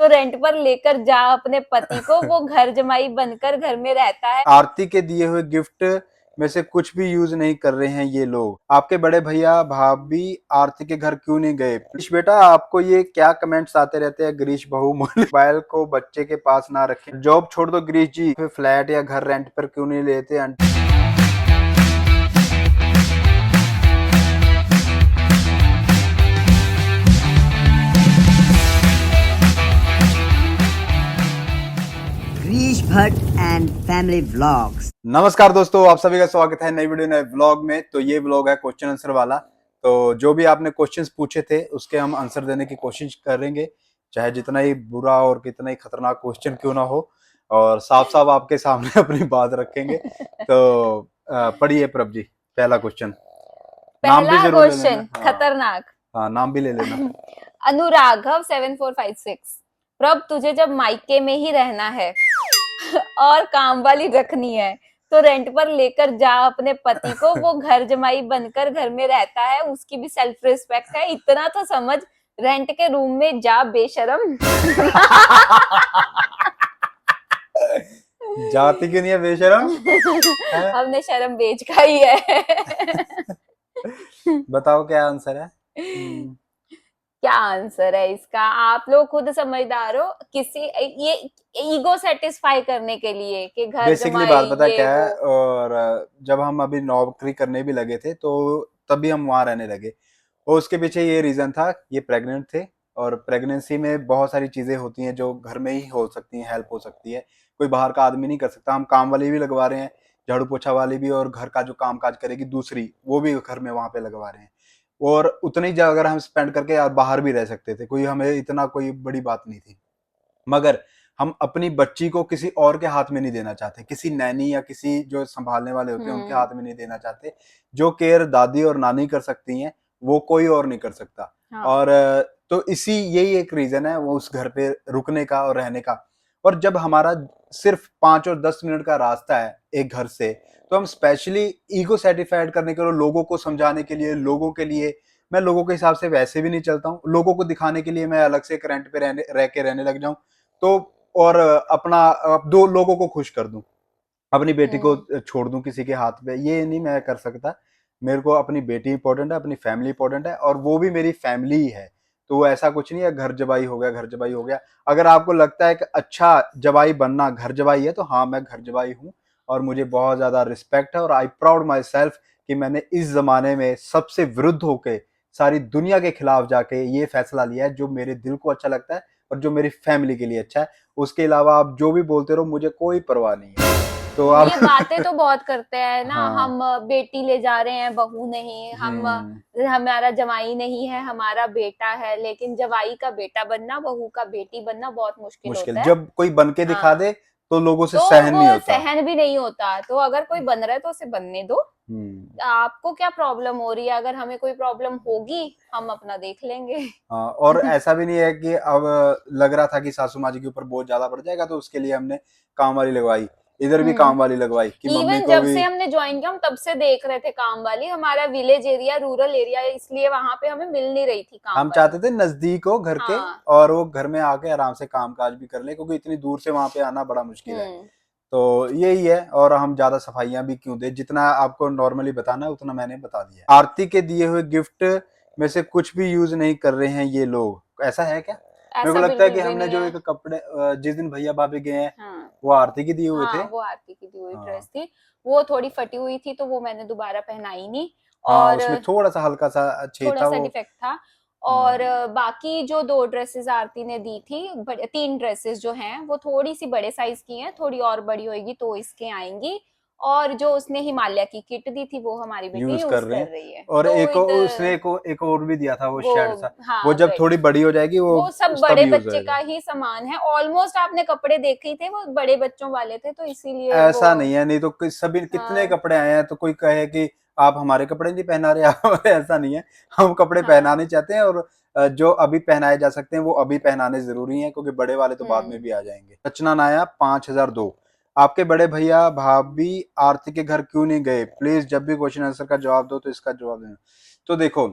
Rent पर लेकर जा अपने पति को, वो घर जमाई बनकर घर में रहता है। आरती के दिए हुए गिफ्ट में से कुछ भी यूज नहीं कर रहे हैं ये लोग। आपके बड़े भैया भाभी आरती के घर क्यों नहीं गए? गिरीश बेटा, आपको ये क्या कमेंट्स आते रहते हैं? गिरीश बहू मोबाइल को बच्चे के पास ना रखें। जॉब छोड़ दो गिरीश जी, फिर फ्लैट या घर रेंट पर क्यों नहीं लेते? Girish Bhatt and family vlogs. नमस्कार दोस्तों, आप सभी का स्वागत है नई वीडियो नए व्लॉग में। तो ये व्लॉग है क्वेश्चन आंसर वाला। तो जो भी आपने क्वेश्चंस पूछे थे उसके हम आंसर देने की कोशिश करेंगे, चाहे जितना ही बुरा और कितना ही खतरनाक क्वेश्चन क्यों ना हो, और साफ साफ आपके सामने अपनी बात रखेंगे। तो पढ़िए प्रभ जी, पहला क्वेश्चन। नाम भी पहला जरूर ले क्वेश्चन लेना। हाँ, खतरनाक। हाँ, नाम भी ले लेना। अनुराघव 7456। प्रभ, तुझे जब मायके में ही रहना है और काम वाली रखनी है तो रेंट पर लेकर जा अपने पति को, वो घर जमाई बनकर घर में रहता है, उसकी भी सेल्फ रिस्पेक्ट है, इतना तो समझ। रेंट के रूम में जा बेशरम। जाति क्यों नहीं है बेशरम? हमने शर्म बेच खाई है। बताओ क्या आंसर है? क्या आंसर है इसका? आप लोग खुद समझदार हो। किसी ये ईगो सेटिस्फाई करने के लिए कि घर बेसिकली जमाए बात पता ये क्या है, वो। और जब हम अभी नौकरी करने भी लगे थे तो तभी हम वहां रहने लगे। और उसके पीछे ये रीजन था, ये प्रेग्नेंट थे, और प्रेगनेंसी में बहुत सारी चीजें होती हैं जो घर में ही हो सकती हैं, हेल्प हो सकती है, कोई बाहर का आदमी नहीं कर सकता। हम काम वाली भी लगवा रहे हैं, झाड़ू पोछा वाली भी, और घर का जो काम काज करेगी दूसरी, वो भी घर में वहां पे लगवा रहे हैं। और उतनी जगह अगर हम स्पेंड करके यार बाहर भी रह सकते थे, कोई हमें इतना कोई बड़ी बात नहीं थी। मगर हम अपनी बच्ची को किसी और के हाथ में नहीं देना चाहते, किसी नैनी या किसी जो संभालने वाले होते हैं उनके हाथ में नहीं देना चाहते। जो केयर दादी और नानी कर सकती हैं वो कोई और नहीं कर सकता। हाँ। और तो इसी यही एक रीजन है वो उस घर पे रुकने का और रहने का। और जब हमारा सिर्फ 5 और 10 मिनट का रास्ता है एक घर से, तो हम स्पेशली ईगो सेटिस्फाइड करने के लिए, लोगों को समझाने के लिए, लोगों के लिए, मैं लोगों के हिसाब से वैसे भी नहीं चलता हूँ, लोगों को दिखाने के लिए मैं अलग से एक रेंट पे रहने लग जाऊं, तो और अपना दो लोगों को खुश कर दूं, अपनी बेटी को छोड़ दूं किसी के हाथ पे, ये नहीं मैं कर सकता। मेरे को अपनी बेटी इंपॉर्टेंट है, अपनी फैमिली इंपॉर्टेंट है, और वो भी मेरी फैमिली ही है। तो ऐसा कुछ नहीं है घर जबाई हो गया, घर जबाई हो गया। अगर आपको लगता है कि अच्छा जबाई बनना घर जबाई है, तो हाँ, मैं घर जबाई हूँ, और मुझे बहुत ज्यादा रिस्पेक्ट है, और आई प्राउड माई सेल्फ कि मैंने इस जमाने में सबसे विरुद्ध होके, सारी दुनिया के खिलाफ जाके ये फैसला लिया है जो मेरे दिल को अच्छा लगता है और जो मेरी फैमिली के लिए अच्छा है। उसके अलावा आप जो भी बोलते रहो, मुझे कोई परवाह नहीं है। तो आप ये बातें तो बहुत करते हैं ना। हाँ। हम बेटी ले जा रहे हैं, बहू नहीं। हम हमारा जवाई नहीं है, हमारा बेटा है। लेकिन जवाई का बेटा बनना, बहू का बेटी बनना बहुत मुश्किल मुश्किल होता है। जब कोई बन के दिखा हाँ, दे तो लोगों से तो सहन वो नहीं होता। सहन भी नहीं होता। तो अगर कोई बन रहा है तो उसे बनने दो। आपको क्या प्रॉब्लम हो रही है? अगर हमें कोई प्रॉब्लम होगी, हम अपना देख लेंगे। हाँ, और ऐसा भी नहीं है कि अब लग रहा था कि सासू माँ जी के ऊपर बहुत ज्यादा बढ़ जाएगा, तो उसके लिए हमने काम वाली लगवाई, इधर भी काम वाली लगवाई कि मम्मी इवन को जब भी। से हमने ज्वाइन किया, हम तब से देख रहे थे काम वाली। हमारा विलेज एरिया, रूरल एरिया, इसलिए वहां पे हमें मिल नहीं रही थी काम हम वाली। चाहते थे नजदीक हो घर के, हाँ। और वो घर में आके आराम से काम काज भी कर ले, क्योंकि इतनी दूर से वहां पे आना बड़ा मुश्किल है। तो यही है, और हम ज्यादा सफाइयां भी क्यों दे, जितना आपको नॉर्मली बताना है उतना मैंने बता दिया। आरती के दिए हुए गिफ्ट में से कुछ भी यूज नहीं कर रहे हैं ये लोग, ऐसा है क्या? मेरे को ऐसा लगता है बिल्कुल कि भी हमने नहीं जो है। एक कपड़े जिस दिन भैया भाभी गए हैं, हाँ। वो आरती की दिए हुए थे। हाँ, वो आरती की दी हुई ड्रेस हाँ, थी। वो थोड़ी फटी हुई थी तो वो मैंने दोबारा पहनाई नहीं। हाँ, और उसमें थोड़ा सा हल्का सा छेद थोड़ा था सा वो। डिफेक्ट था। और हाँ, बाकी जो 2 ड्रेसेस आरती ने दी थी, 3 ड्रेसेस जो हैं वो थोड़ी सी बड़े साइज की हैं। थोड़ी और बड़ी होगी तो इसके आएंगी। और जो उसने हिमालय की किट दी थी वो हमारी बेटी यूज कर यूज रहे कर हैं। रही है। और तो एक उसने इधर एक और भी दिया था, वो वो, शर्ट सा, वो हाँ, जब बेड, थोड़ी बड़ी हो जाएगी वो वो सब उसका बड़े भी यूज बच्चे होएगा। का ही सामान है। ऑलमोस्ट आपने कपड़े देखे ही थे, वो बड़े बच्चों वाले थे, तो इसीलिए वो। ऐसा नहीं है, नहीं तो सभी कितने हाँ। कपड़े आए हैं, तो कोई कहे कि आप हमारे कपड़े नहीं पहना रहे आप। ऐसा नहीं है, हम कपड़े हाँ। पहनाने चाहते हैं, और जो अभी पहनाए जा सकते हैं वो अभी पहनाने जरूरी हैं, क्योंकि बड़े वाले तो बाद में भी आ जाएंगे। रचना नाया 5002। आपके बड़े भैया भाभी आरती के घर क्यों नहीं गए? प्लीज जब भी क्वेश्चन आंसर का जवाब दो तो इसका जवाब देना। तो देखो,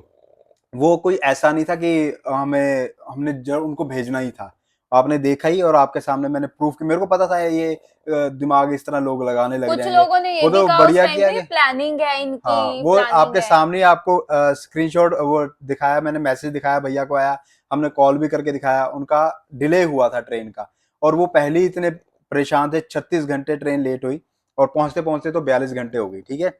वो कोई ऐसा नहीं था कि हमें हमने जब उनको भेजना ही था, आपने देखा ही, और आपके सामने मैंने प्रूफ किया। मेरे को पता था ये दिमाग इस तरह लोग लगाने लग कुछ जाएंगे। लोगों ने ये वो भी तो कहा उस बढ़िया टाइम किया पे कि प्लानिंग है, हाँ, इनकी वो प्लानिंग आपके है। सामने ही आपको स्क्रीनशॉट वो दिखाया मैंने, मैसेज दिखाया, भैया को आया, हमने कॉल भी करके दिखाया। उनका डिले हुआ था ट्रेन का, और वो पहले ही इतने परेशान थे, 36 घंटे ट्रेन लेट हुई, और पहुंचते पहुंचते तो 42 घंटे हो गई, ठीक है।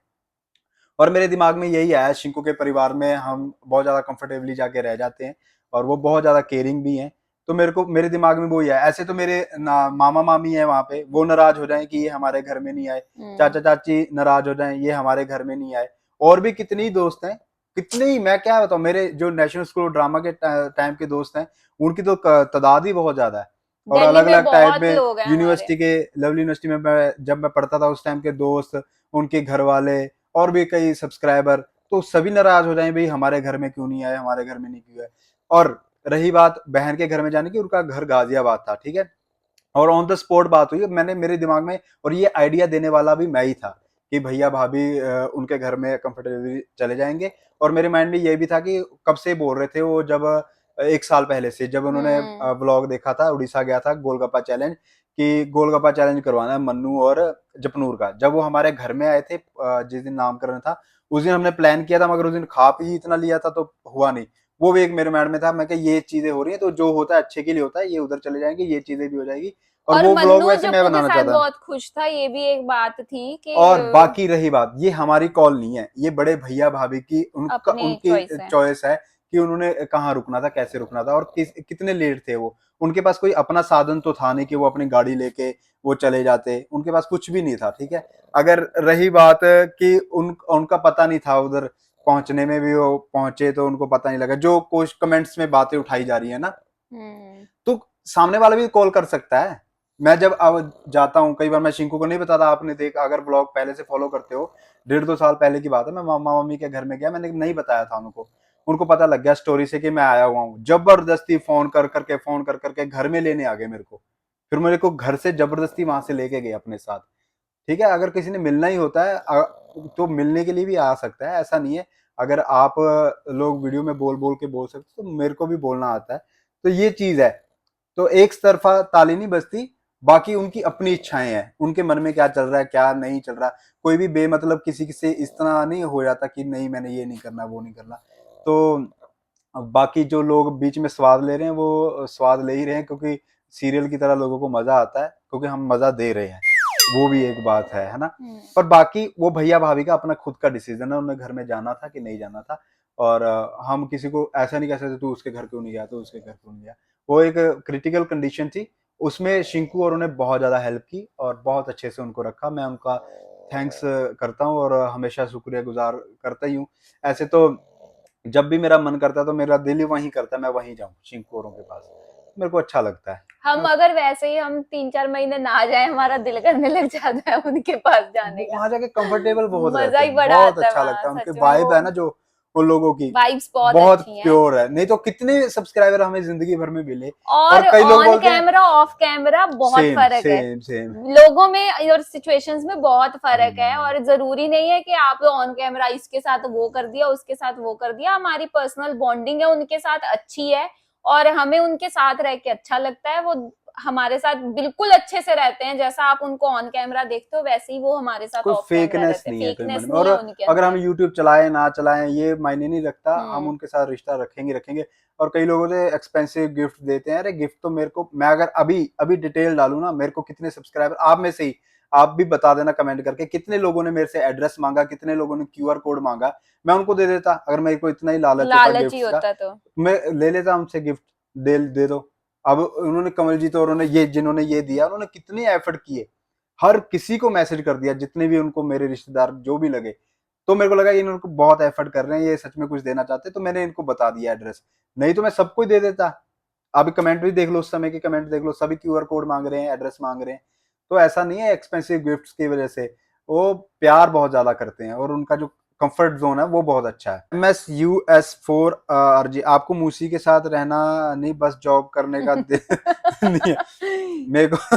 और मेरे दिमाग में यही आया, शिंकू के परिवार में हम बहुत ज्यादा कंफर्टेबली जाके रह जाते हैं, और वो बहुत ज्यादा केयरिंग भी हैं। तो मेरे दिमाग में वो ही आया। ऐसे तो मेरे मामा मामी है वहां पे, वो नाराज हो जाएं कि ये हमारे घर में नहीं आए, चाचा चाची नाराज हो जाएं ये हमारे घर में नहीं आए, और भी कितने ही दोस्त हैं, कितने ही, मैं क्या बताऊं, मेरे जो नेशनल स्कूल ड्रामा के टाइम के दोस्त हैं, उनकी तो तादाद ही बहुत ज्यादा है। और दिल्ली अलग में अलग टाइप बहुत में, लोग हैं हमारे। यूनिवर्सिटी के, लवली यूनिवर्सिटी में जब मैं पढ़ता था उस टाइम के दोस्त, उनके घर वाले, और भी कई सब्सक्राइबर, तो सभी नाराज हो जाए, भाई हमारे घर में क्यों नहीं आए, हमारे घर में नहीं क्यों आए। और रही बात बहन के घर में जाने की, उनका घर गाजियाबाद था, ठीक है, और ऑन द स्पॉट बात हुई, मैंने मेरे दिमाग में, और ये आइडिया देने वाला भी मैं ही था कि भैया भाभी उनके घर में कंफर्टेबली चले जाएंगे। और मेरे माइंड में ये भी था कि कब से बोल रहे थे वो, जब 1 साल पहले से, जब उन्होंने हम्म। व्लॉग देखा था, उड़ीसा गया था गोलगप्पा चैलेंज, कि गोलगप्पा चैलेंज करवाना है मन्नू और जपनूर का। जब वो हमारे घर में आए थे, जिस दिन नामकरण था उस दिन हमने प्लान किया था, मगर उस दिन खा पी इतना लिया था तो हुआ नहीं। वो भी एक मेरे माइंड में था, मैं कि ये चीजें हो रही है तो जो होता है अच्छे के लिए होता है, ये उधर चले जाएंगे, ये चीजें भी हो जाएगी। और और वो व्लॉग मन्नू वैसे मैं जप्पू के बनाना साथ चाहता। बहुत खुश था, ये भी एक बात थी कि और बाकी रही बात, ये हमारी कॉल नहीं है, ये बड़े भैया भाभी की अपनी उनकी चॉइस है। चॉइस है कि उन्होंने कहाँ रुकना था, कैसे रुकना था, और कितने लेट थे वो। उनके पास कोई अपना साधन तो था नहीं कि वो अपनी गाड़ी लेके वो चले जाते, उनके पास कुछ भी नहीं था, ठीक है। अगर रही बात कि उनका पता नहीं था उधर पहुंचने में, भी वो पहुंचे तो उनको पता नहीं लगा, जो कुछ कमेंट्स में बातें उठाई जा रही है ना, हम्म। तो सामने वाला भी कॉल कर सकता है। मैं जब अब जाता हूँ, कई बार मैं शिंकू को नहीं बताता, आपने देखा अगर ब्लॉग पहले से फॉलो करते हो, 1.5-2 साल पहले की बात है, मैं मामा मम्मी के घर में गया, मैंने नहीं बताया था उनको, उनको पता लग गया स्टोरी से कि मैं आया हुआ हूँ। जबरदस्ती फोन कर करके घर में लेने आ गए मेरे को, फिर मेरे को घर से जबरदस्ती वहां से लेके गए अपने साथ, ठीक है। अगर किसी ने मिलना ही होता है तो मिलने के लिए भी आ सकता है, ऐसा नहीं है। अगर आप लोग वीडियो में बोल बोल के बोल सकते तो मेरे को भी बोलना आता है, तो ये चीज है। तो एक तरफा ताली नहीं बजती, बाकी उनकी अपनी इच्छाएं हैं, उनके मन में क्या चल रहा है क्या नहीं चल रहा। कोई भी बेमतलब किसी से इस तरह नहीं हो जाता कि नहीं मैंने ये नहीं करना वो नहीं करना। तो बाकी जो लोग बीच में स्वाद ले रहे हैं वो स्वाद ले ही रहे हैं, क्योंकि सीरियल की तरह लोगों को मजा आता है, क्योंकि हम मजा दे रहे हैं, वो भी एक बात है ना। पर बाकी वो भैया भाभी का अपना खुद का डिसीजन है, उन्हें घर में जाना था कि नहीं जाना था। और हम किसी को ऐसा नहीं कह सकते तू उसके घर क्यों नहीं गया, तो उसके घर क्यों नहीं गया। वो एक क्रिटिकल कंडीशन थी, उसमें शिंकू और उन्हें बहुत ज्यादा हेल्प की और बहुत अच्छे से उनको रखा। मैं उनका थैंक्स करता हूँ और हमेशा शुक्रिया गुजार करता ही हूँ। ऐसे तो जब भी मेरा मन करता है तो मेरा दिल ही वहीं करता है मैं वहीं जाऊं शिंकू औरों के पास, मेरे को अच्छा लगता है। हम अगर वैसे ही हम 3-4 महीने ना जाए, हमारा दिल करने लग जाता है उनके पास जाने वो का। वहां जाके कंफर्टेबल बहुत मजा रहते ही हैं, बड़ा बहुत आता है अच्छा वहां, लगता है, उनके सच में वाइब वो है ना जो उन लोगों की, वाइब्स बहुत बहुत अच्छी हैं। प्योर है। नहीं तो कितने सब्सक्राइबर हमें जिंदगी भर में मिले, और और कई लोग ऑन बोलते हैं कैमरा ऑफ कैमरा बहुत सेम फर्क है। Same same. लोगों में और सिचुएशंस में बहुत फर्क है, और जरूरी नहीं है कि आप ऑन कैमरा इसके साथ वो कर दिया उसके साथ वो कर दिया। हमारी पर्सनल बॉन्डिंग है उनके साथ अच्छी है, और हमें उनके साथ रह के अच्छा लगता है। वो हमारे साथ बिल्कुल अच्छे से रहते हैं, जैसा आप उनको ऑन कैमरा देखते हो वैसे ही वो हमारे साथ कोई ऑफ कैमरा फेकनेस रहते हैं। नहीं है कोई मन फेकनेस में। नहीं और है उनके अगर हम अंदर। यूट्यूब चलाएं ना चलाएं ये मायने नहीं रखता, हम हम्म। उनके साथ रिश्ता रखेंगे रखेंगे। और कई लोगों से एक्सपेंसिव गिफ्ट देते हैं, अरे गिफ्ट तो मेरे को, मैं अगर अभी अभी डिटेल डालूं ना, मेरे को कितने सब्सक्राइबर आप में से ही, आप भी बता देना कमेंट करके, कितने लोगों ने मेरे से एड्रेस मांगा, कितने लोगों ने क्यूआर कोड मांगा, मैं उनको दे देता। अगर मेरे को इतना ही लालच होता लालची गिफ्ट का, होता तो। मैं ले लेता उनसे गिफ्ट, दे दो। अब उन्होंने कमलजीत और उन्होंने ये जिन्होंने ये दिया, उन्होंने कितने एफर्ट किए, हर किसी को मैसेज कर दिया, जितने भी उनको मेरे रिश्तेदार जो भी लगे। तो मेरे को लगा कि इनको बहुत एफर्ट कर रहे हैं, ये सच में कुछ देना चाहते हैं, तो मैंने इनको बता दिया एड्रेस। नहीं तो मैं सबको ही दे देता। अभी कमेंट भी देख लो, उस समय के कमेंट देख लो, सभी क्यूआर कोड मांग रहे हैं, एड्रेस मांग रहे हैं। तो ऐसा नहीं है एक्सपेंसिव गिफ्ट्स की वजह से, वो प्यार बहुत ज्यादा करते हैं और उनका जो कंफर्ट जोन है वो बहुत अच्छा है। MS US4RG, आपको मूसी के साथ रहना नहीं, बस जॉब करने का दिल नहीं है मेरे को।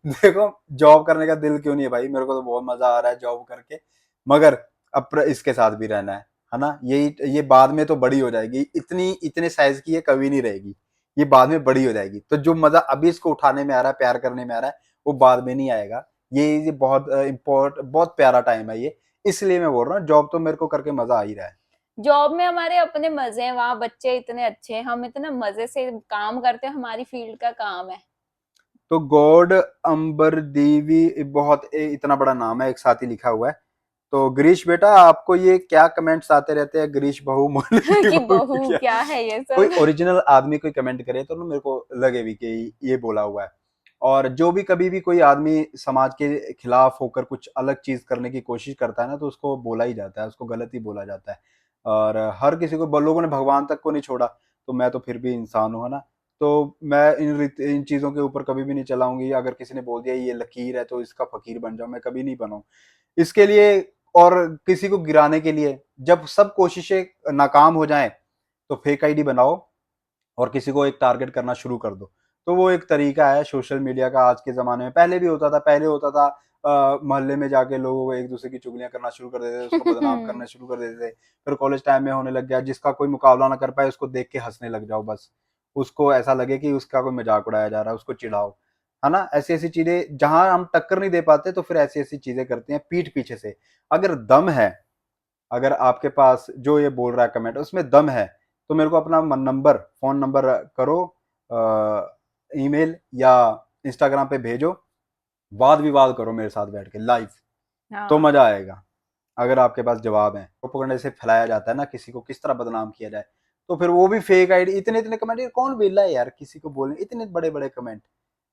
देखो जॉब करने का दिल क्यों नहीं है भाई, मेरे को तो बहुत मजा आ रहा है जॉब करके, मगर अब इसके साथ भी रहना है ना। यही ये बाद में तो बड़ी हो जाएगी, इतनी इतने साइज की ये कभी नहीं रहेगी, ये बाद में बड़ी हो जाएगी। तो जो मजा अभी इसको उठाने में आ रहा है, प्यार करने में आ रहा है, वो बाद में नहीं आएगा। ये बहुत बहुत प्यारा टाइम है ये, इसलिए मैं बोल रहा हूँ जॉब तो मेरे को करके मजा आ ही रहा है। जॉब में हमारे अपने मजे हैं, वहां बच्चे इतने अच्छे हैं, हम इतने मजे से काम करते हैं, हमारी फील्ड का काम है। तो गॉड अंबर देवी बहुत इतना बड़ा नाम है, एक साथ ही लिखा हुआ है। तो गिरीश बेटा आपको ये क्या कमेंट्स आते रहते हैं, गिरीश बहू मोली की कि बहू बहू क्या? क्या है ये कोई सब। ओरिजिनल आदमी कोई कमेंट करे तो ना मेरे को लगे भी कि ये बोला हुआ है। और जो भी कभी भी कोई आदमी समाज के खिलाफ होकर कुछ अलग चीज करने की कोशिश करता है ना, तो उसको बोला ही जाता है, उसको गलत ही बोला जाता है। और हर किसी को, लोगों ने भगवान तक को नहीं छोड़ा, तो मैं तो फिर भी इंसान हूँ, है ना। तो मैं इन चीजों के ऊपर कभी भी नहीं चलाऊंगी। अगर किसी ने बोल दिया ये लकीर है तो इसका फकीर बन जाओ, मैं कभी नहीं बनाऊं इसके लिए। और किसी को गिराने के लिए जब सब कोशिशें नाकाम हो जाएं, तो फेक आईडी बनाओ और किसी को एक टारगेट करना शुरू कर दो। तो वो एक तरीका है सोशल मीडिया का आज के जमाने में। पहले भी होता था, पहले होता था मोहल्ले में जाके लोगों को एक दूसरे की चुगलियां करना शुरू कर देते थे, उसको बदनाम करना शुरू कर देते थे। फिर कॉलेज टाइम में होने लग गया, जिसका कोई मुकाबला ना कर पाए उसको देख के हंसने लग जाओ, बस उसको ऐसा लगे कि उसका कोई मजाक उड़ाया जा रहा है, उसको चिढ़ाओ, है ना। ऐसी ऐसी चीजें जहां हम टक्कर नहीं दे पाते तो फिर ऐसी ऐसी चीजें करते हैं पीठ पीछे से। अगर दम है, अगर आपके पास जो ये बोल रहा है कमेंट उसमें दम है, तो मेरे को अपना नंबर, फोन नंबर करो, ईमेल या इंस्टाग्राम पे भेजो, वाद विवाद करो मेरे साथ बैठ के लाइव, तो हाँ। मजा आएगा। अगर आपके पास जवाब है। प्रोपेगेंडा से फैलाया जाता है ना किसी को किस तरह बदनाम किया जाए, तो फिर वो भी फेक आईडी, इतने इतने कमेंट, कौन वेला है यार किसी को बोलने इतने बड़े बड़े कमेंट।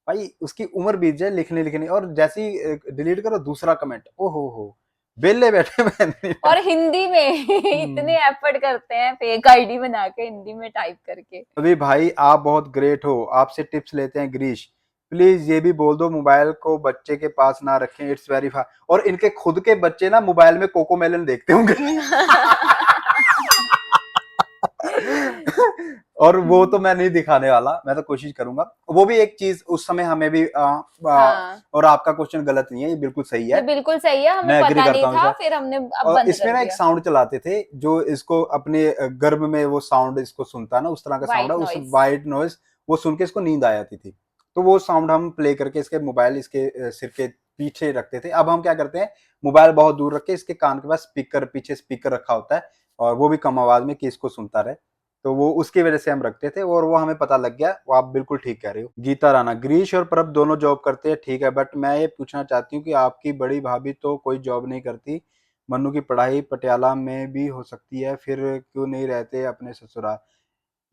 भाई उसकी उम्र बीत जाए लिखने लिखने, और जैसे ही डिलीट करो दूसरा कमेंट, हो बेले बैठे मैंने। और हिंदी में इतने एफर्ट करते हैं फेक आईडी बना के हिंदी में टाइप करके। अभी भाई आप बहुत ग्रेट हो, आपसे टिप्स लेते हैं गिरीश, प्लीज ये भी बोल दो मोबाइल को बच्चे के पास ना रखें, इट्स वेरी फार। और इनके खुद के बच्चे ना मोबाइल में कोकोमेलन देखते होंगे। और वो तो मैं नहीं दिखाने वाला, मैं तो कोशिश करूंगा। वो भी एक चीज उस समय हमें भी हाँ, और आपका क्वेश्चन गलत नहीं है, ये बिल्कुल सही ये है, बिल्कुल सही है, हमें मैं एग्री पता नहीं करता हूँ था, इसे। फिर हमने अब और बंद इसमें कर ना एक दिया। साउंड चलाते थे जो इसको अपने गर्भ में वो साउंड इसको सुनता है ना, उस तरह का साउंड वाइट है, उस नॉइज। वाइट नॉइज, वो सुन के इसको नींद आ जाती थी। तो वो साउंड हम प्ले करके इसके मोबाइल इसके सिर के पीछे रखते थे। अब हम क्या करते हैं, मोबाइल बहुत दूर रख के इसके कान के पास स्पीकर, पीछे स्पीकर रखा होता है, और वो भी कम आवाज में कि इसको सुनता रहे। तो वो उसकी वजह से हम रखते थे, और वो हमें पता लग गया। वो आप बिल्कुल ठीक कह रहे हो। गीता राणा, गिरीश और प्रभ दोनों जॉब करते हैं ठीक है, बट मैं ये पूछना चाहती हूँ कि आपकी बड़ी भाभी तो कोई जॉब नहीं करती, मन्नू की पढ़ाई पटियाला में भी हो सकती है, फिर क्यों नहीं रहते अपने ससुराल?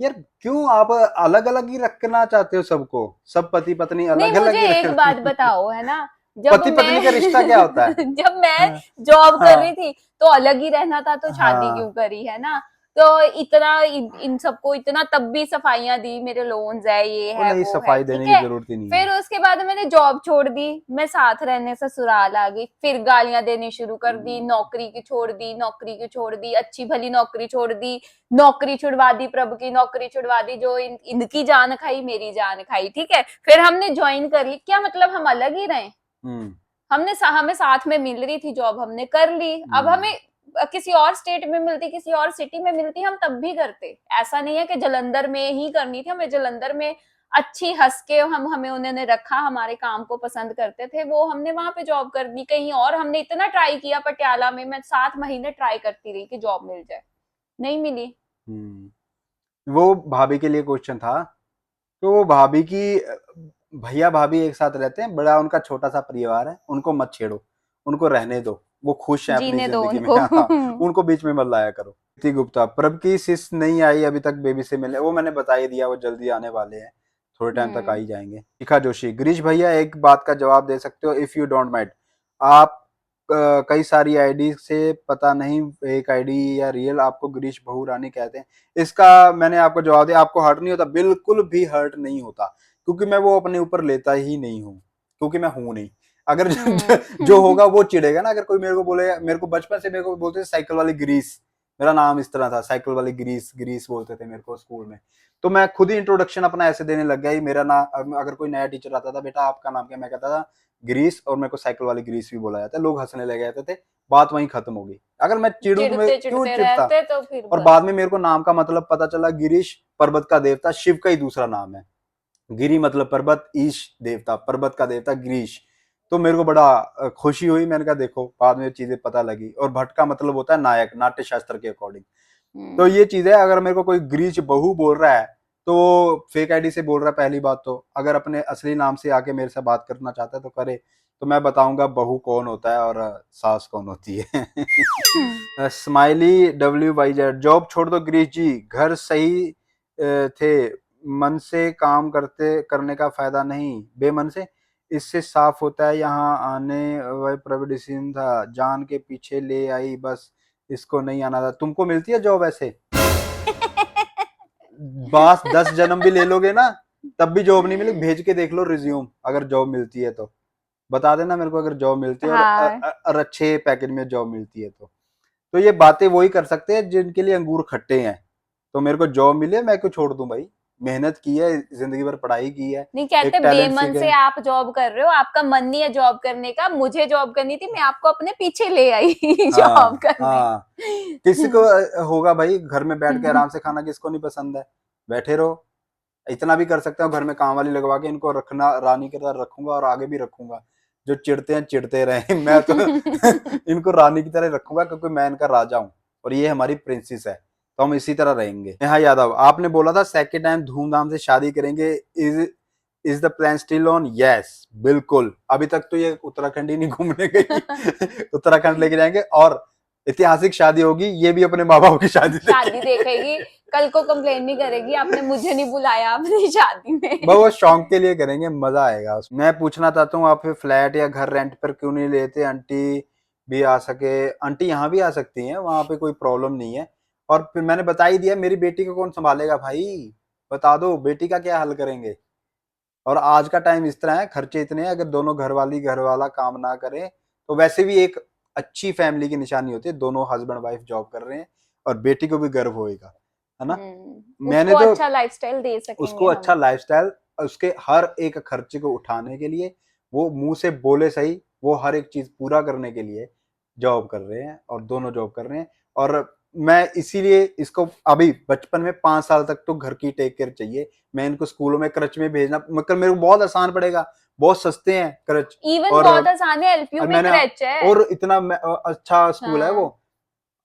यार क्यों आप अलग अलग ही रखना चाहते हो सबको, सब पति पत्नी नहीं, अलग अलग मुझे ही एक बात रख। बताओ, है ना, जब पति पत्नी मैं का रिश्ता क्या होता है? जब मैं हाँ, जॉब कर रही हाँ, थी तो अलग ही रहना था, तो शादी क्यों हाँ। करी, है ना। तो इतना इन सबको इतना तब भी सफाइयां दी, मेरे लोन्स है, ये वो है नहीं, वो है, सफाई ठीक देने की है। जरूरत ही नहीं है। फिर उसके बाद मैंने जॉब छोड़ दी, मैं साथ रहने ससुराल आ गई, फिर गालियां देनी शुरू कर दी, नौकरी की छोड़ दी, नौकरी की छोड़ दी, अच्छी भली नौकरी छोड़ दी, नौकरी छुड़वा दी, प्रभु की नौकरी छुड़वा दी, जो इनकी जान खाई मेरी जान खाई, ठीक है। फिर हमने ज्वाइन कर ली, क्या मतलब हम अलग ही रहे। हम्म। हमें साथ में मिल रही थी जॉब, हमने कर ली। अब हमें किसी और स्टेट में मिलती, किसी और सिटी में मिलती, हम तब भी करते। ऐसा नहीं है कि जलंधर में ही करनी थी, हमें जलंधर में अच्छी हंस के हमें उन्होंने रखा, हमारे काम को पसंद करते थे वो, हमने वहां पे जॉब कर दी। कहीं और हमने इतना ट्राई किया पटियाला में, मैं 7 महीने ट्राई करती रही कि जॉब मिल जाए, नहीं मिली। वो भाभी के लिए क्वेश्चन था। तो वो भाभी की भैया भाभी एक साथ रहते हैं, बड़ा उनका छोटा सा परिवार है, उनको मत छेड़ो, उनको रहने दो, वो खुश हैं अपनी जीने दो जिंदगी में। उनको। हाँ, उनको बीच में मत लाया करो। प्रीति गुप्ता, प्रभ की सिस नहीं आई अभी तक बेबी से मिले, वो मैंने बता ही दिया, वो जल्दी आने वाले हैं, थोड़े टाइम तक आ ही जाएंगे। शिखा जोशी, गिरीश भैया एक बात का जवाब दे सकते हो इफ यू डोंट माइंड, आप कई सारी आईडी से पता नहीं एक आईडी या रियल आपको गिरीश बहू रानी कहते हैं, इसका मैंने आपको जवाब दिया। आपको हर्ट नहीं होता, बिल्कुल भी हर्ट नहीं होता, क्योंकि मैं वो अपने ऊपर लेता ही नहीं हूँ, क्योंकि मैं हूं नहीं। अगर जो होगा वो चिढ़ेगा ना, अगर कोई मेरे को बोले, मेरे को बचपन से मेरे को बोलते थे साइकिल वाले गिरीश, मेरा नाम इस तरह था, साइकिल वाली ग्रीस ग्रीस बोलते थे मेरे को स्कूल में। तो मैं खुद ही इंट्रोडक्शन अपना ऐसे देने लग गया। मेरा नाम, अगर कोई नया टीचर आता था, बेटा आपका नाम क्या, मैं कहता था ग्रीस, और मेरे को साइकिल वाली ग्रीस भी बोला जाता है। लोग हंसने लग जाते थे, बात वहीं खत्म हो गई। अगर मैं चिढ़ूं तो मैं चिढ़ते क्यों चिढ़ते चिढ़ता। रहते तो फिर और बस। बाद में मेरे को नाम का मतलब पता चला, गिरीश पर्वत का देवता, शिव का ही दूसरा नाम है। गिरी मतलब पर्वत, ईश देवता, पर्वत का देवता गिरीश। तो मेरे को बड़ा खुशी हुई। मैंने कहा देखो, बाद में चीजें पता लगी। और भट्ट का मतलब होता है नायक, नाट्य शास्त्र के अकॉर्डिंग। तो ये चीज है। अगर मेरे को कोई ग्रीच बहू बोल रहा है तो फेक आईडी से बोल रहा है, पहली बात तो। अगर अपने असली नाम से आके मेरे से बात करना चाहता है तो करे, तो मैं बताऊंगा बहू कौन होता है और सास कौन होती है। स्माइली WYZ, जॉब छोड़ दो गिरीश जी, घर सही थे, मन से काम करने का फायदा नहीं, बेमन से। इससे साफ होता है यहाँ आने वह प्रविडिशन था, जान के पीछे ले आई बस, इसको नहीं आना था। तुमको मिलती है जॉब ऐसे? बस 10 जन्म भी ले लोगे ना, तब भी जॉब नहीं मिलेगी। भेज के देख लो रिज्यूम, अगर जॉब मिलती है तो बता देना मेरे को, अगर जॉब मिलती है हाँ। और अच्छे पैकेज में जॉब मिलती है तो ये बातें वही कर सकते हैं जिनके लिए अंगूर खट्टे हैं। तो मेरे को जॉब मिले, मैं क्यों छोड़ दूं भाई। मेहनत की है, जिंदगी भर पढ़ाई की है, नहीं एक कहते टैलेंट बेमन सीखे से हैं। आप जॉब कर रहे हो, आपका मन नहीं है जॉब करने का। मुझे जॉब करनी थी, मैं आपको अपने पीछे ले आई जॉब हाँ करने। हाँ, किसी को होगा भाई घर में बैठ के आराम से खाना, किसको नहीं पसंद है। बैठे रहो, इतना भी कर सकते हो घर में काम वाली लगवा के इनको रखना, रानी की तरह रखूंगा और आगे भी रखूंगा। जो चिढ़ते हैं चिढ़ते रहे, मैं तो इनको रानी की तरह रखूंगा, क्योंकि मैं इनका राजा हूँ और ये हमारी प्रिंसेस है। तो हम इसी तरह रहेंगे। नेहा यादव, आपने बोला था सेकंड टाइम धूमधाम से शादी करेंगे, is the plan still on? Yes, बिल्कुल। अभी तक तो ये उत्तराखंड ही नहीं घूमने गई। उत्तराखंड लेके जाएंगे और ऐतिहासिक शादी होगी, ये भी अपने माँ बाप की शादी शादी देखेगी, कल को कंप्लेन नहीं करेगी आपने मुझे नहीं बुलाया अपनी शादी में। वो शौक के लिए करेंगे, मजा आएगा उसमें। मैं पूछना चाहता हूँ, आप फ्लैट या घर रेंट पर क्यों नहीं लेते? आंटी भी आ सके। आंटी यहाँ भी आ सकती हैं, वहां पे कोई प्रॉब्लम नहीं है। और फिर मैंने बता ही दिया, मेरी बेटी को कौन संभालेगा भाई, बता दो, बेटी का क्या हल करेंगे। और आज का टाइम इस तरह है, खर्चे इतने हैं, अगर दोनों घर वाला काम ना करें तो वैसे भी एक अच्छी फैमिली की निशानी होती है, दोनों हस्बैंड वाइफ जॉब कर रहे हैं और बेटी को भी गर्व होएगा, है ना। मैंने उसको तो अच्छा लाइफस्टाइल दे उसको सकेंगे अच्छा हम। लाइफस्टाइल, उसके हर एक खर्चे को उठाने के लिए, वो मुंह से बोले सही, वो हर एक चीज पूरा करने के लिए जॉब कर रहे हैं और दोनों जॉब कर रहे हैं। और मैं इसीलिए इसको अभी बचपन में 5 साल तक तो घर की टेक केयर चाहिए। मैं इनको स्कूलों में क्रच में भेजना, मतलब मेरे को बहुत आसान पड़ेगा, बहुत सस्ते हैं क्रच। इवन और बहुत आसान है, एलपीयू में मैंने, क्रच है। और इतना अच्छा स्कूल है वो, हाँ।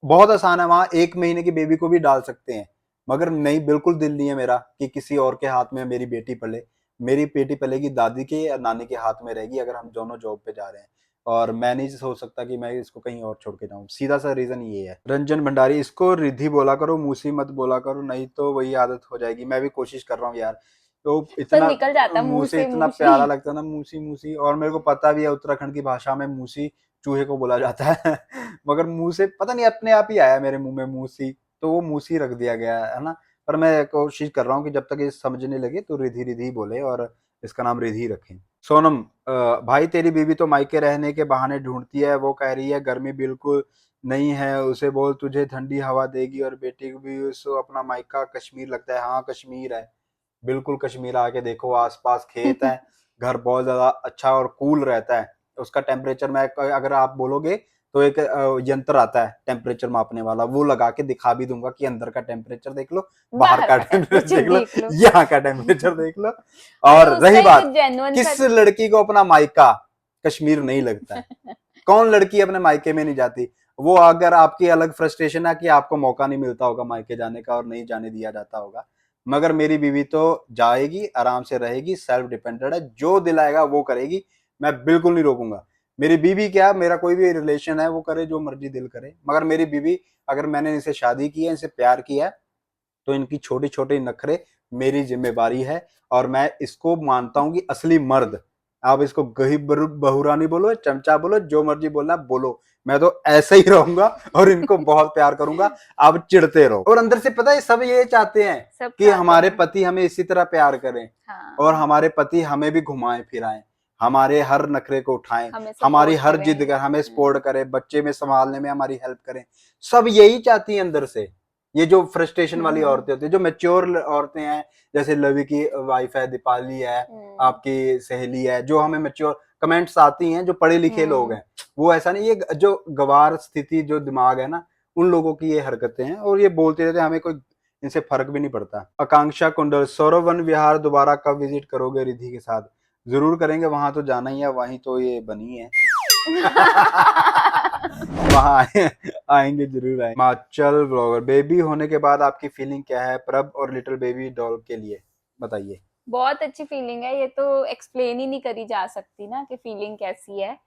बहुत आसान है। वहां 1 महीने की बेबी को भी डाल सकते हैं। मगर नहीं, बिल्कुल दिल नहीं है मेरा कि किसी और के हाथ में मेरी बेटी पले। मेरी बेटी पलेगी दादी के या नानी के हाथ में रहेगी, अगर हम दोनों जॉब पे जा रहे हैं। और मैं नहीं सोच सकता कि मैं इसको कहीं और छोड़ के जाऊं, सीधा सा रीजन ये है। रंजन भंडारी, इसको रिद्धि बोला करो, मूसी मत बोला करो, नहीं तो वही आदत हो जाएगी। मैं भी कोशिश कर रहा हूँ यार, तो पर इतना निकल जाता मुंह मुंह से से इतना मूसी। प्यारा लगता है ना, मूसी मूसी। और मेरे को पता भी है उत्तराखंड की भाषा में मूसी चूहे को बोला जाता है। मगर मुंह से पता नहीं, अपने आप ही आया मेरे मुंह में मूसी, तो वो मूसी रख दिया गया है ना। पर मैं कोशिश कर रहा हूँ कि जब तक ये समझने लगे तो रिधि रिधि बोले और इसका नाम रिधि रखें। सोनम, भाई तेरी बीवी तो मायके रहने के बहाने ढूंढती है, वो कह रही है गर्मी बिल्कुल नहीं है, उसे बोल तुझे ठंडी हवा देगी। और बेटी को भी उसको अपना मायका कश्मीर लगता है। हाँ कश्मीर है, बिल्कुल कश्मीर आके देखो, आसपास खेत है, घर बहुत ज्यादा अच्छा और कूल रहता है। उसका टेम्परेचर, मैं अगर आप बोलोगे तो एक यंत्र आता है टेम्परेचर मापने वाला, वो लगा के दिखा भी दूंगा कि अंदर का टेम्परेचर देख लो, बाहर बाहर का का टेम्परेचर टेम्परेचर देख लो, देख लो। यहाँ का टेम्परेचर देख लो। अरे और उसका रही एक बात, जेन्युइन किस लड़की को अपना मायका कश्मीर नहीं लगता है? कौन लड़की अपने मायके में नहीं जाती? वो अगर आपकी अलग फ्रस्ट्रेशन है कि आपको मौका नहीं मिलता होगा मायके जाने का और नहीं जाने दिया जाता होगा, मगर मेरी बीवी तो जाएगी, आराम से रहेगी, सेल्फ डिपेंडेंट है, जो दिलाएगा वो करेगी, मैं बिल्कुल नहीं रोकूंगा। मेरी बीवी क्या, मेरा कोई भी रिलेशन है वो करे जो मर्जी दिल करे, मगर मेरी बीवी, अगर मैंने इनसे शादी की है, इनसे प्यार किया है, तो इनकी छोटी छोटी नखरे मेरी जिम्मेवारी है। और मैं इसको मानता हूं कि असली मर्द, आप इसको गरीब बहुरानी बोलो, चमचा बोलो, जो मर्जी बोलना बोलो, मैं तो ऐसे ही रहूंगा और इनको बहुत प्यार करूंगा। आप चिढ़ते रहो। और अंदर से पता है सब ये चाहते हैं सब कि चाहते हमारे हैं। पति हमें इसी तरह प्यार करें और हाँ। हमारे पति हमें भी घुमाएं फिराएं, हमारे हर नखरे को उठाएं, हमें हमारी support हर करें। जिद कर हमें सपोर्ट करें, बच्चे में संभालने में हमारी हेल्प करें। सब यही चाहती हैं अंदर से। ये जो फ्रस्ट्रेशन वाली औरतें होती है, जो मैच्योर औरतें हैं, जैसे लवी की वाइफ है, दीपाली है, आपकी सहेली है, जो हमें मैच्योर कमेंट्स आती हैं, जो पढ़े लिखे लोग हैं, वो ऐसा नहीं, ये जो गवार स्थिति जो दिमाग है ना, उन लोगों की ये हरकतें हैं और ये बोलते रहते हैं, हमें कोई इनसे फर्क भी नहीं पड़ता। आकांक्षा कुंडल, सौरभ वन विहार दोबारा कब विजिट करोगे रिद्धि के साथ? जरूर करेंगे, वहां तो जाना ही है, वहीं तो ये बनी है। वहां आएंगे, जरूर आएंगे। हिमाचल ब्लॉगर, बेबी होने के बाद आपकी फीलिंग क्या है प्रभ और लिटिल बेबी डॉल के लिए, बताइए। बहुत अच्छी फीलिंग है, ये तो एक्सप्लेन ही नहीं करी जा सकती ना कि फीलिंग कैसी है।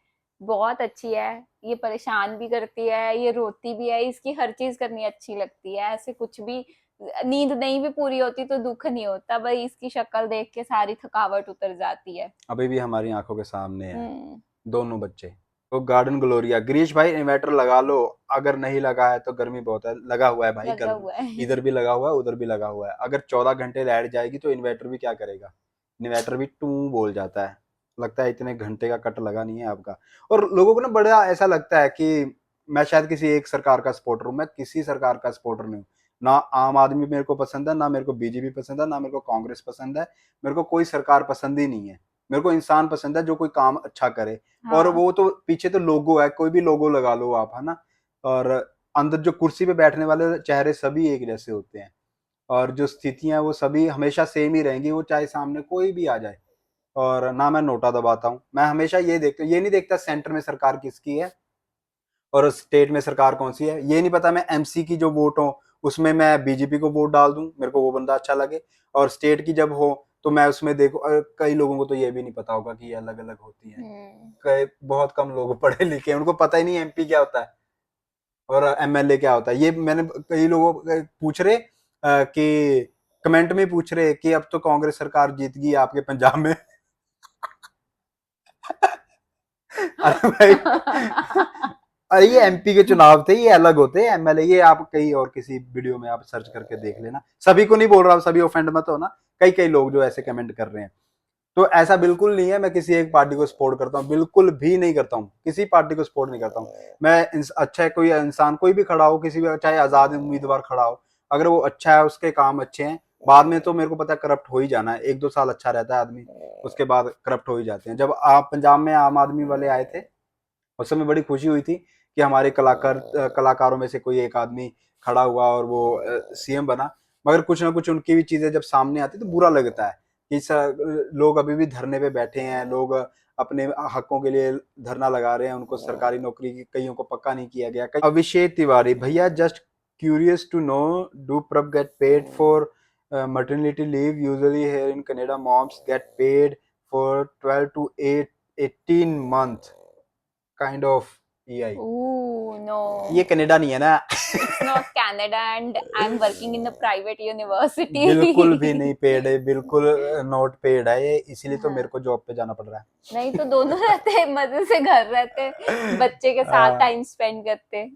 बहुत अच्छी है, ये परेशान भी करती है, ये रोती भी है, इसकी हर चीज करनी अच्छी लगती है। ऐसे कुछ भी नींद नहीं भी पूरी होती तो दुख नहीं होता, भाई इसकी शक्ल देख के सारी थकावट उतर जाती है। अभी भी हमारी आंखों के सामने है हम्म। दोनों बच्चे। तो गार्डन ग्लोरिया, गिरीश भाई इन्वर्टर लगा लो, अगर नहीं लगा है तो गर्मी बहुत है। लगा हुआ है भाई, लगा हुआ है। इधर भी लगा हुआ है, उधर भी लगा हुआ है। अगर 14 घंटे लाइट जाएगी तो इन्वर्टर भी क्या करेगा, इन्वर्टर भी टू बोल जाता है। लगता है इतने घंटे का कट लगा नहीं है आपका। और लोगों को ना बड़ा ऐसा लगता है कि मैं शायद किसी एक सरकार का सपोर्टर हूँ। मैं किसी सरकार का सपोर्टर नहीं हूँ। ना आम आदमी मेरे को पसंद है, ना मेरे को बीजेपी पसंद है, ना मेरे को कांग्रेस पसंद है। मेरे को कोई सरकार पसंद ही नहीं है। मेरे को इंसान पसंद है जो कोई काम अच्छा करे। और हाँ। वो तो पीछे तो लोगो है, कोई भी लोगो लगा लो आप, है ना। और अंदर जो कुर्सी पे बैठने वाले चेहरे सभी एक जैसे होते हैं, और जो स्थितियां वो सभी हमेशा सेम ही रहेंगी, वो चाहे सामने कोई भी आ जाए। और ना मैं नोटा दबाता हूँ, मैं हमेशा ये देखता हूँ, ये नहीं देखता सेंटर में सरकार किसकी है और स्टेट में सरकार कौन सी है। ये नहीं पता मैं एमसी की जो वोट हो उसमें मैं बीजेपी को वोट डाल दूं, मेरे को वो बंदा अच्छा लगे, और स्टेट की जब हो तो मैं उसमें देखो। और कई लोगों को तो ये भी नहीं पता होगा कि ये अलग अलग होती है। कई बहुत कम लोग पढ़े लिखे हैं, उनको पता ही नहीं एमपी क्या होता है और एमएलए क्या होता है। ये मैंने कई लोगों को पूछ रहे कि कमेंट में पूछ रहे कि अब तो कांग्रेस सरकार जीत गई आपके पंजाब में। अरे भाई, अरे ये एमपी के चुनाव थे, ये अलग होते हैं एमएलए। ये आप कहीं और किसी वीडियो में आप सर्च करके देख लेना। सभी को नहीं बोल रहा हूँ, सभी ऑफेंड मत हो ना। कई कई लोग जो ऐसे कमेंट कर रहे हैं, तो ऐसा बिल्कुल नहीं है मैं किसी एक पार्टी को सपोर्ट करता हूँ, बिल्कुल भी नहीं करता हूँ। किसी पार्टी को सपोर्ट नहीं करता हूँ मैं। अच्छा है, कोई इंसान कोई भी खड़ा हो, किसी भी, चाहे आजाद उम्मीदवार खड़ा हो, अगर वो अच्छा है, उसके काम अच्छे हैं, बाद में तो मेरे को पता है करप्ट हो ही जाना है। 1-2 साल अच्छा रहता है आदमी, उसके बाद करप्ट हो ही जाते हैं। जब आप पंजाब में आम आदमी वाले आए थे, उस समय बड़ी खुशी हुई थी कि हमारे कलाकारों में से कोई एक आदमी खड़ा हुआ और वो सीएम बना। मगर कुछ ना कुछ उनकी भी चीजें जब सामने आती तो बुरा लगता है कि लोग अभी भी धरने पे बैठे हैं, लोग अपने हकों के लिए धरना लगा रहे हैं, उनको सरकारी नौकरी की कईयों को पक्का नहीं किया गया। अभिषेक तिवारी, भैया just curious to know, do Prabh get paid for maternity leave? Usually here in Canada moms get paid for 12 to 18 month kind of EI. Ooh, no. ये कनाडा नहीं है ना। It's not Canada and I'm working in a private university. बिल्कुल भी नहीं paid है, बिल्कुल not paid है ये, इसीलिए तो हाँ। मेरे को जॉब पे जाना पड़ रहा है। नहीं तो दोनों रहते, मजे से घर रहते, बच्चे के साथ टाइम स्पेंड करते।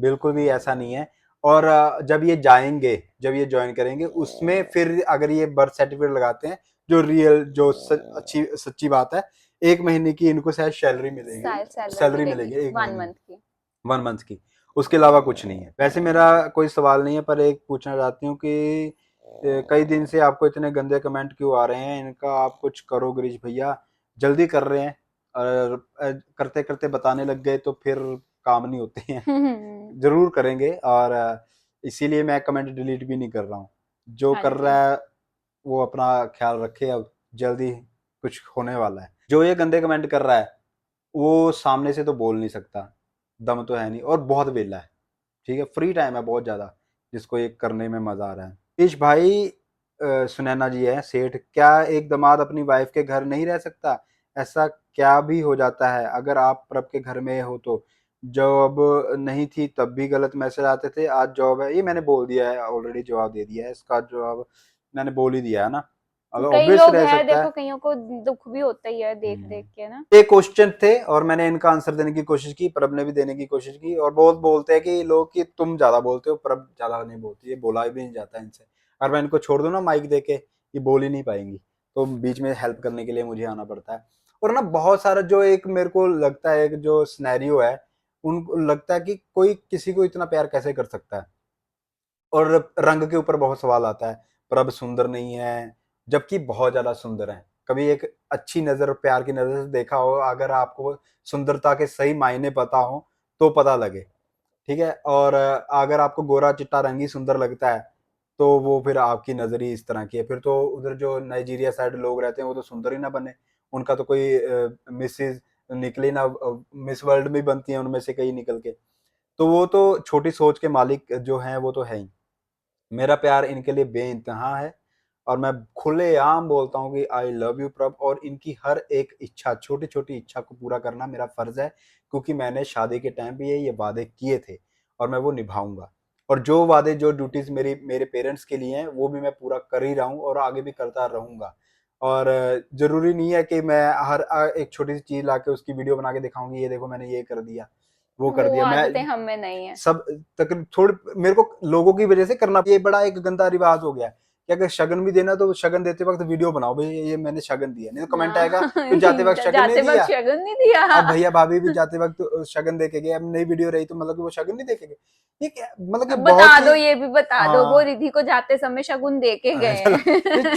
बिल्कुल भी ऐसा नहीं है। और जब ये जाएंगे, जब ये ज्वाइन करेंगे, उसमें फिर अगर ये बर्थ सर्टिफिकेट लगाते हैं, जो रियल जो अच्छी सच्ची बात है, 1 महीने की इनको शायद सैलरी मिलेगी, सैलरी मिलेगी 1 मंथ की। 1 मंथ की। उसके अलावा कुछ नहीं है। वैसे मेरा कोई सवाल नहीं है, पर एक पूछना चाहती हूँ कि कई दिन से आपको इतने गंदे कमेंट क्यों आ रहे हैं, इनका आप कुछ करो गिरीश भैया। जल्दी कर रहे हैं, और करते करते बताने लग गए तो फिर काम नहीं होते हैं। जरूर करेंगे, और इसीलिए मैं कमेंट डिलीट भी नहीं कर रहा हूँ। जो हाँ कर जी। रहा है वो अपना ख्याल रखे, अब जल्दी कुछ होने वाला है। जो ये गंदे कमेंट कर रहा है वो सामने से तो बोल नहीं सकता, दम तो है नहीं, और बहुत वेला है। ठीक है, फ्री टाइम है बहुत ज्यादा, जिसको ये करने में मजा आ रहा है। ईश भाई, सुनैना जी है सेठ, क्या एक दामाद अपनी वाइफ के घर नहीं रह सकता? ऐसा क्या भी हो जाता है? अगर आप प्रभ के घर में हो तो जॉब नहीं थी तब भी गलत मैसेज आते थे, आज जॉब है। ये मैंने बोल दिया है ऑलरेडी, जवाब दे दिया है इसका, जवाब मैंने बोल ही दिया है ना। अगर कई ऑब्वियस लोग रह हैं, सकता है। देखो कईयों को दुख भी होता ही है देख देख के ना। ये क्वेश्चन थे और मैंने इनका आंसर देने की कोशिश की, प्रभ ने भी देने की कोशिश की। और बहुत बोलते हैं कि लोग कि तुम ज्यादा बोलते हो, प्रभ ज्यादा नहीं बोलती, ये बोला भी नहीं जाता इनसे। अगर मैं इनको छोड़ दूं ना माइक देके, ये बोल ही नहीं पाएंगी, तो बीच में हेल्प करने के लिए मुझे आना पड़ता है। और ना बहुत सारा जो एक मेरे को लगता है कि जो सिनेरियो है, उनको लगता है कि कोई किसी को इतना प्यार कैसे कर सकता है। और रंग के ऊपर बहुत सवाल आता है, प्रभ सुंदर नहीं है, जबकि बहुत ज्यादा सुंदर है। कभी एक अच्छी नजर, प्यार की नजर से देखा हो, अगर आपको सुंदरता के सही मायने पता हो तो पता लगे, ठीक है। और अगर आपको गोरा चिट्टा रंग ही सुंदर लगता है तो वो फिर आपकी नजर ही इस तरह की है, फिर तो उधर जो नाइजीरिया साइड लोग रहते हैं वो तो सुंदर ही ना बने, उनका तो कोई मिसेज निकली ना, मिस वर्ल्ड में बनती है उनमें से कई निकल के। तो वो तो छोटी सोच के मालिक जो हैं वो तो है ही। मेरा प्यार इनके लिए बेइंतहा है और मैं खुलेआम बोलता हूँ कि आई लव यू प्रभ, और इनकी हर एक इच्छा, छोटी छोटी इच्छा को पूरा करना मेरा फर्ज है, क्योंकि मैंने शादी के टाइम पे ये वादे किए थे और मैं वो निभाऊंगा। और जो वादे, जो ड्यूटीज मेरी मेरे पेरेंट्स के लिए हैं वो भी मैं पूरा कर ही रहा हूँ और आगे भी करता रहूंगा। और जरूरी नहीं है कि मैं हर एक छोटी सी चीज लाके उसकी वीडियो बना के दिखाऊंगी, ये देखो मैंने ये कर दिया, वो कर वो दिया। मैं आदतें हम में नहीं है। सब तक थोड़े मेरे को लोगों की वजह से करना, ये बड़ा एक गंदा रिवाज हो गया है कि अगर शगन भी देना तो शगन देते वक्त वीडियो बनाओ, भाई ये मैंने शगन दिया, नहीं तो कमेंट आएगा तो जाते वक्त शगन नहीं जाते दिया। वक्त शगन नहीं दिया। अब भैया भाभी भी जाते वक्त शगन दे के गए, अब नई वीडियो रही तो मतलब कि वो शगन नहीं दे के गए। ये क्या, मतलब कि अब बता बहुत दो, ही, ये भी बता दो, वो हाँ रिधि को जाते समय शगुन दे के गए चलो, ये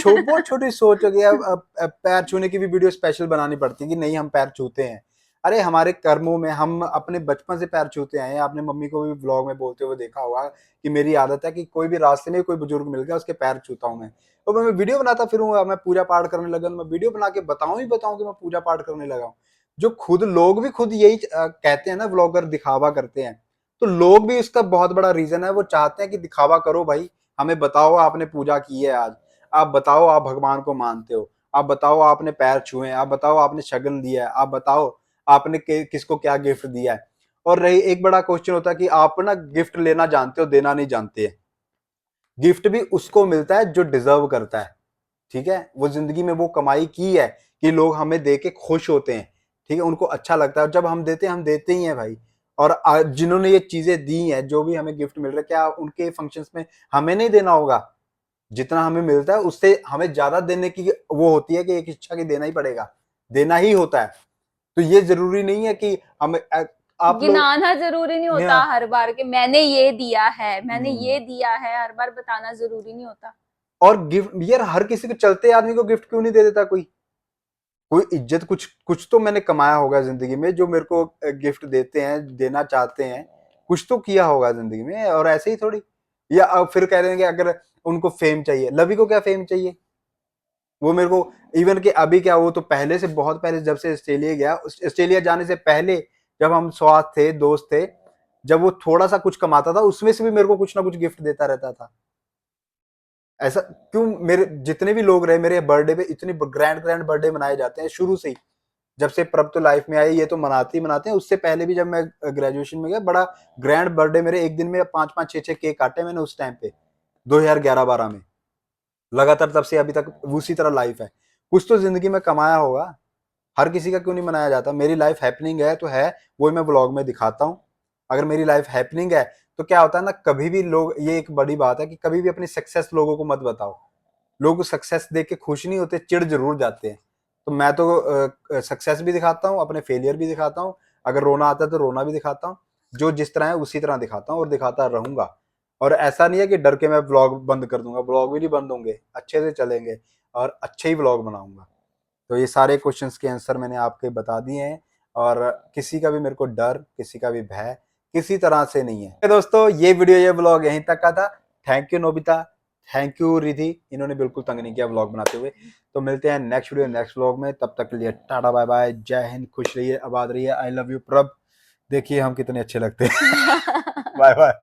हैं। बहुत छोटी सोच हो गई। अब पैर छूने की भी वीडियो स्पेशल बनानी पड़ती है कि नहीं हम पैर छूते हैं। अरे हमारे कर्मों में हम अपने बचपन से पैर छूते आए हैं। आपने मम्मी को भी व्लॉग में बोलते हुए देखा होगा कि मेरी आदत है कि कोई भी रास्ते में कोई बुजुर्ग मिल गया उसके पैर छूता हूँ मैं, तो मैं वीडियो बनाता फिरूंगा, मैं पूजा पाठ करने लगा, मैं वीडियो बना के बताऊं ही बताऊं कि मैं पूजा पाठ करने लगा हूं। जो खुद लोग भी खुद यही कहते हैं ना, व्लॉगर दिखावा करते हैं, तो लोग भी इसका बहुत बड़ा रीजन है, वो चाहते हैं कि दिखावा करो भाई, हमें बताओ आपने पूजा की है आज, आप बताओ आप भगवान को मानते हो, आप बताओ आपने पैर छुए, आप बताओ आपने शगन दिया है, आप बताओ आपने किसको क्या गिफ्ट दिया है। और रही एक बड़ा क्वेश्चन होता है कि आप ना गिफ्ट लेना जानते हो, देना नहीं जानते हैं। गिफ्ट भी उसको मिलता है जो डिजर्व करता है, ठीक है। वो जिंदगी में वो कमाई की है कि लोग हमें दे के खुश होते हैं, ठीक है, उनको अच्छा लगता है। जब हम देते हैं, हम देते ही हैं भाई। और जिन्होंने ये चीजें दी हैं, जो भी हमें गिफ्ट मिल रहा है, क्या उनके फंक्शंस में हमें नहीं देना होगा? जितना हमें मिलता है उससे हमें ज्यादा देने की वो होती है कि एक इच्छा की देना ही पड़ेगा, देना ही होता है। तो ये जरूरी नहीं है कि हमें आप लोग गिनाना जरूरी नहीं होता ना, हर बार के मैंने ये दिया है, मैंने हम्म, ये दिया है, हर बार बताना जरूरी नहीं होता। और गिफ्ट यार हर किसी को, चलते आदमी को गिफ्ट क्यों नहीं दे देता कोई? कोई इज्जत, कुछ कुछ तो मैंने कमाया होगा जिंदगी में जो मेरे को गिफ्ट देते हैं, देना चाहते हैं, कुछ तो किया होगा जिंदगी में, और ऐसे ही थोड़ी। या फिर कह रहे हैं कि अगर उनको फेम चाहिए, लवी को क्या फेम चाहिए? वो मेरे को इवन कि अभी क्या, वो तो पहले से, बहुत पहले जब से ऑस्ट्रेलिया गया, ऑस्ट्रेलिया जाने से पहले जब हम साथ थे, दोस्त थे, जब वो थोड़ा सा कुछ कमाता था उसमें से भी मेरे को कुछ ना कुछ गिफ्ट देता रहता था। ऐसा क्यों? मेरे जितने भी लोग रहे मेरे बर्थडे पे इतनी ग्रैंड ग्रैंड बर्थडे मनाए जाते हैं शुरू से ही, जब से प्रभ तो लाइफ में आए ये तो मनाते ही मनाते हैं। उससे पहले भी जब मैं ग्रेजुएशन में गया, बड़ा ग्रैंड बर्थडे मेरे, एक दिन में 5-5 6-6 केक काटे मैंने उस टाइम पे 2011-12 में। लगातार तब से अभी तक उसी तरह लाइफ है। कुछ तो जिंदगी में कमाया होगा, हर किसी का क्यों नहीं मनाया जाता? मेरी लाइफ हैपनिंग है तो है, वो मैं ब्लॉग में दिखाता हूँ। अगर मेरी लाइफ हैपनिंग है तो क्या होता है ना, कभी भी लोग, ये एक बड़ी बात है कि कभी भी अपनी सक्सेस लोगों को मत बताओ। लोग सक्सेस देख के खुश नहीं होते, चिढ़ जरूर जाते हैं। तो मैं तो सक्सेस भी दिखाता हूँ, अपने फेलियर भी दिखाता हूँ, अगर रोना आता है तो रोना भी दिखाता हूँ। जो जिस तरह है उसी तरह दिखाता हूँ और दिखाता रहूंगा। और ऐसा नहीं है कि डर के मैं ब्लॉग बंद कर दूंगा, ब्लॉग भी नहीं बंद होंगे, अच्छे से चलेंगे और अच्छे ही ब्लॉग बनाऊंगा। तो ये सारे क्वेश्चंस के आंसर मैंने आपके बता दिए हैं, और किसी का भी मेरे को डर, किसी का भी भय किसी तरह से नहीं है। दोस्तों ये वीडियो, ये ब्लॉग यहीं तक का था। Thank you Nobita, thank you Riddhi, इन्होंने बिल्कुल तंग नहीं किया ब्लॉग बनाते हुए। तो मिलते हैं नेक्स्ट वीडियो, नेक्स्ट ब्लॉग में, तब तक के लिए टाटा बाय बाय, जय हिंद, खुश रहिए, आबाद रहिए, आई लव यू प्रभ। देखिए हम कितने अच्छे लगते हैं। Bye bye.